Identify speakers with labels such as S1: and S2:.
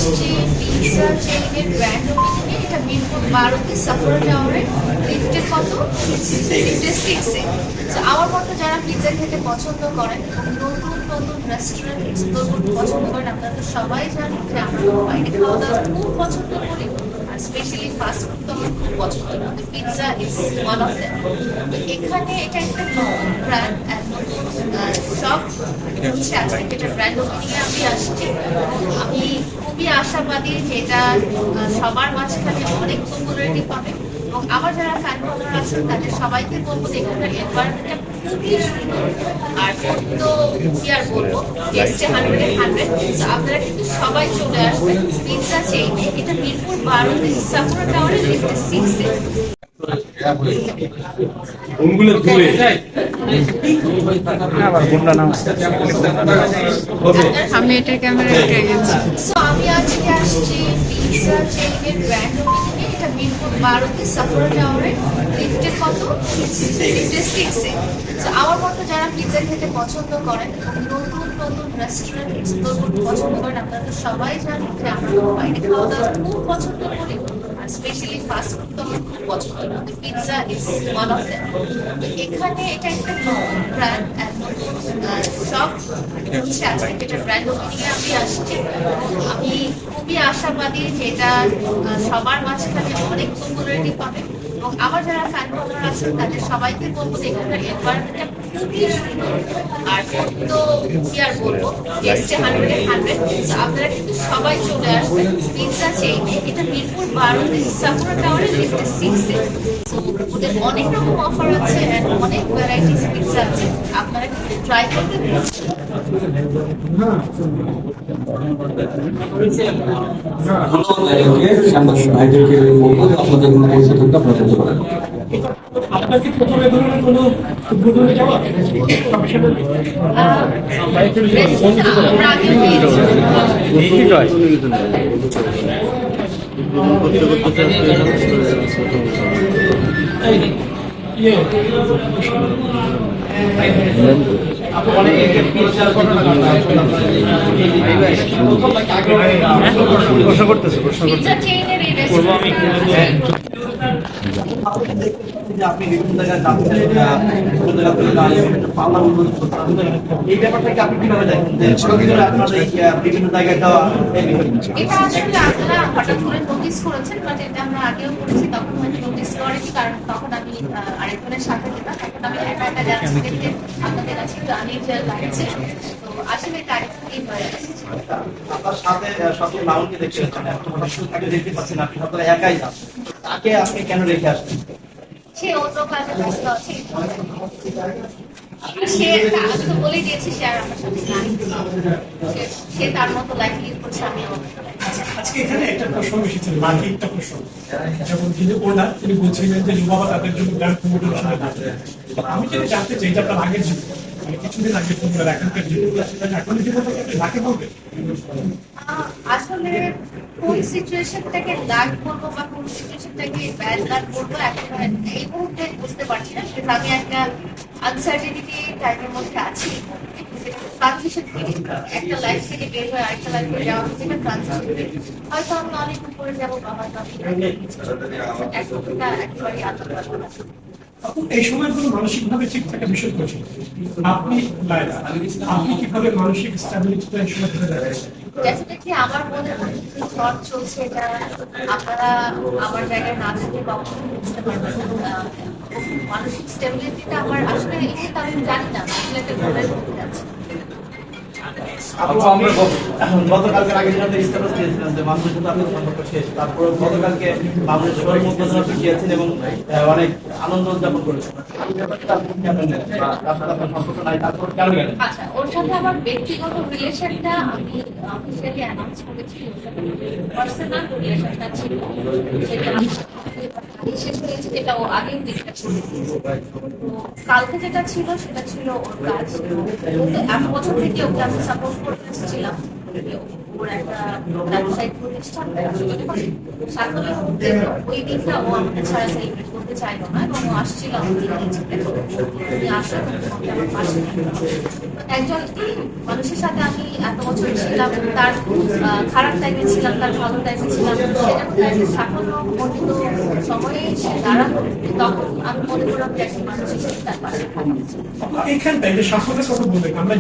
S1: আসছি pizza চেইনের brand ওপেনিংয়ে। এটা মিরপুর 12তে সাফারা টাওয়ারে লিফটের কত লিফটের 6-এ। তো আমার মতো যারা পিৎজা খেতে পছন্দ করেন এবং নতুন নতুন রেস্টুরেন্ট এক্সপ্লোর করতে পছন্দ করেন, আপনারা তো সবাই জানেন যে আমরা বাইরে খাওয়া দাওয়া খুব পছন্দ করি, আর স্পেশালি ফাস্ট ফুড তো আমার খুব পছন্দ। Pizza is one of them. এখানে এটা একটা নতুন ব্র্যান্ড, নতুন শপ হচ্ছে আজকে যেটা ব্র্যান্ড ওপেনিংয়ে আমি আসছি। আমি খুবই আশাবাদী যে এটা সবার মাঝখানে অনেক পপুলারিটি পাবে, এবং আমার যারা ফ্যান ফলোয়ার আছেন তাদের সবাইকে বলবো যে এখানকার এনভায়রনমেন্টটা খুবই সুন্দর, আর তো কি আর বলবো, টেস্টে 100-এ 100। আপনারা কিন্তু সবাই চলে আসবেন পিৎজা চেইনে। এটা মিরপুর 12তে সাফারা টাওয়ারে লিফটের 6-এ।
S2: আমি এটা ক্যামেরায় গেছি।
S1: আমি আজকে আসছি পিৎজা চেইনের ব্র্যান্ড ওপেনিংয়ে। এটা মিরপুর 12তে সাফারা টাওয়ারে লিফটের কত লিফটের 6-এ। তো আমার মতো যারা পিৎজা খেতে পছন্দ করেন এবং নতুন নতুন রেস্টুরেন্ট এক্সপ্লোর করতে পছন্দ করেন, আপনারা তো সবাই জানেন যে আমরা বাইরে খাওয়া দাওয়া খুব পছন্দ করি, আর স্পেশালি ফাস্ট ফুড তো আমার খুব পছন্দ। Pizza is one of them. এখানে এটা একটা নতুন ব্র্যান্ড, নতুন শপ হচ্ছে আজকে যেটা ব্র্যান্ড ওপেনিংয়ে আমি আসছি। আমি খুবই আশাবাদী যে এটা সবার মাঝখানে অনেক পপুলারিটি পাবে, এবং আমার যারা ফ্যান ফলোয়ার আছেন তাদের সবাইকে বলবো যে এখানকার এনভায়রনমেন্টটা খুবই সুন্দর, আর তো কি আর বলবো, টেস্টে 100-এ 100। আপনারা কিন্তু সবাই চলে আসবেন পিৎজা চেইনে। এটা মিরপুর 12তে সাফারা টাওয়ারে লিফটের 6-এ। তো ওদের অনেক রকম অফার আছে, অনেক ভ্যারাইটিস পিৎজা আছে, আপনারা কিন্তু ট্রাই করতে পারেন।
S3: আপনাকে প্রথমে ধরনের কোনো উদ্বোধনে যাওয়া প্রশ্ন করতেছে আপনি বিভিন্ন জায়গায় যাচ্ছেন, এই ব্যাপারটাকে আপনি কিভাবে দেখেন যে আপনাদের বিভিন্ন জায়গায় যাওয়া?
S1: এটা আসলে আপনারা হঠাৎ করে নোটিস করেছেন, বাট এটা আমরা আগেও করেছি, তখন হয়তো নোটিস করেনি, কারণ তখন আমি আরেকজনের সাথে যেতাম, এখন আমি একা একা যাচ্ছি দেখে আপনাদের কাছে একটু আনইউজুয়াল লাগছে। তো আসলে এটা আরেকটুই হয়ে গেছে।
S3: আপনার সাথে সকল মানুষকে দেখতে পাচ্ছেন, তাকে দেখতে পাচ্ছেন, আপনি সকলে একাই যাচ্ছেন, তাকে আপনি কেন রেখে আসছেন?
S1: সে অন্য কাজে ব্যস্ত আছে, সে আমি তো বলেই দিয়েছি সে আর আমার সাথে নাই, সে তার মতো লাইফ লিড করছে, আমি
S4: আজকে এখানে একটা প্রশ্ন এসেছে, বাকি একটা প্রশ্ন, যেমন যিনি ওনার তিনি বলছিলেন যে বাবা তাদের জন্য ব্র্যান্ড প্রমোটের জন্য ডাকবে। আমি যেটা জানতে চাই যে আপনার আগের জীবন, মানে কিছুদিন আগে জীবন, এখনকার জীবন, এখন জীবনটা ডাকে বলবে
S1: আসলে কোন সিচুয়েশনটাকে লাক বলবো বা কোন সিচুয়েশনটাকে ব্যাড লাক বলবো এখন এই মুহূর্তে বুঝতে পারছি না, বিকজ আমি একটা আনসার্টেনিটি টাইমের মধ্যে আছি। ট্রানজিশন পিরিয়ড, একটা লাইফ থেকে বের হয়ে আরেকটা লাইফে যাওয়া হচ্ছে, এটা ট্রানজিশন পিরিয়ড। হয়তো আমি অনেক উপরে যাবো বা হয়তো আমি একেবারেই আলাদা।
S4: এই সময়গুলো মানসিকভাবে ঠিক থাকা বিষয় করছে। আপনি লায়লা, আপনি কিভাবে মানসিক স্ট্যাবিলিটিটা এই সময় ধরে রাখছেন?
S1: ডেফিনেটলি আমার মনে হয় শর্ট চলছে, এটা আপনারা আমার জায়গায় না থেকে কখনো বুঝতে পারবেন না। মানসিক স্টেবিলিটিটা আমার আসলে এই মুহূর্তে আমি জানি না, আসলে একটা গোলের মধ্যে যাচ্ছে।
S3: গতকালকের আগে দিনে স্ট্যাটাস দিয়েছিলেন যে মানুষের সাথে আপনার সম্পর্ক শেষ, তারপর গতকালকে বাংলাদেশ সবাই মুদ্রা গিয়েছেন এবং অনেক আনন্দ উদযাপন করেছেন।
S1: আচ্ছা, ওর সাথে আমার ব্যক্তিগত রিলেশনটা আমি অফিসিয়ালি অ্যানাউন্স করেছি, পার্সোনাল রিলেশনটা ছিল, সেটা শেষ হয়েছে, যেটা ও আগেও ডিসকাস করেছে। কালকে যেটা ছিল সেটা ছিল ওর কাজ, এক বছর থেকে ওকে আমি সাপোর্ট করে এসেছিলাম। ওর একটা ব্যবসায়িক প্রতিষ্ঠান, ওই দিনটা ও আমাকে ছাড়া সেলিব্রেট করতে চাইলো না, এবং ও আসছিল আমাকে নিয়ে আসলে আমার পাশে একজন মানুষের সাথে আমি এত বছর ছিলাম, তার খারাপ টাইমে ছিলাম, তার ভালো টাইমে ছিলাম, সে যখন তার একটা সাফল্য অর্জিত সময়ে সে দাঁড়ালো, তখন আমি মনে করলাম যে একজন মানুষ হিসেবে তার পাশে থাকা উচিত।
S4: এইখানটায় যে সাফল্যের কথা বললেন, আমরা